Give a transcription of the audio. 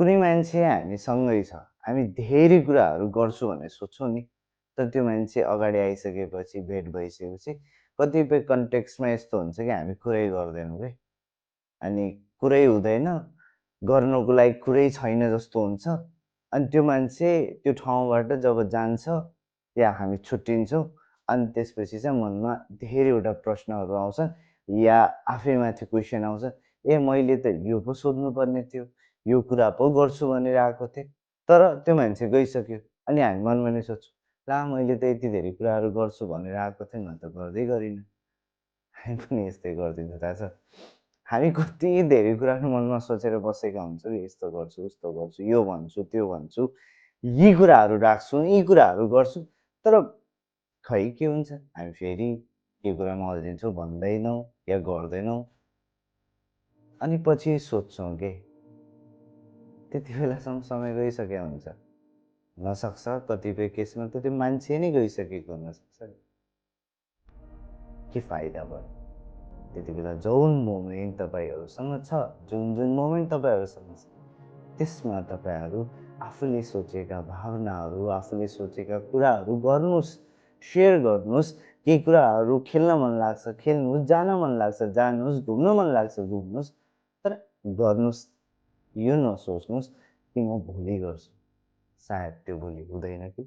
कुनै मान्छे हामीसँगै छ, हामी धेरै कुराहरू गर्छु भनेर सोच्छौँ नि, तर त्यो मान्छे अगाडि आइसकेपछि, भेट भइसकेपछि कतिपय कन्टेक्स्टमा यस्तो हुन्छ कि हामी कुरै गर्दैनौँ के। अनि कुरै हुँदैन, गर्नुको लागि कुरै छैन जस्तो हुन्छ। अनि त्यो मान्छे त्यो ठाउँबाट जब जान्छ या हामी छुट्टिन्छौँ, अनि त्यसपछि चाहिँ मनमा धेरैवटा प्रश्नहरू आउँछन् या आफैमाथि क्वेसन आउँछ, ए मैले त यो पो सोध्नुपर्ने थियो, यो कुरा पो गर्छु भनेर आएको थिएँ, तर त्यो मान्छे गइसक्यो। अनि हामी मनमा नै सोच्छौँ, ला मैले त यति धेरै कुराहरू गर्छु भनेर आएको थिएँ, म त गर्दै गरिनँ। हामी पनि यस्तै गरिदिन्छ थाहा छ। हामी कति धेरै कुराहरू मनमा सोचेर बसेका हुन्छौँ, यस्तो गर्छु, उस्तो गर्छु, यो भन्छु, त्यो भन्छु, यी कुराहरू राख्छु, यी कुराहरू गर्छु, तर खै के हुन्छ, हामी फेरि के कुरामा अल्झिन्छौँ, भन्दैनौँ या गर्दैनौँ। अनि पछि सोध्छौँ के त्यति बेलासम्म समय गइसकेको हुन्छ। हुनसक्छ कतिपय केसमा त त्यो मान्छे नै गइसकेको हुनसक्छ। के फाइदा भयो? त्यति बेला जुन मोमेन्ट तपाईँहरूसँग छ, जुन मोमेन्ट तपाईँहरूसँग छ, त्यसमा तपाईँहरू आफूले सोचेका भावनाहरू, आफूले सोचेका कुराहरू गर्नुहोस्, सेयर गर्नुहोस्। केही कुराहरू खेल्न मन लाग्छ खेल्नुहोस्, जान मन लाग्छ जानुहोस्, घुम्न मन लाग्छ घुम्नुहोस्, तर गर्नुहोस्। यो नसोच्नुहोस् कि म भोलि गर्छु, सायद त्यो भोलि हुँदैन कि।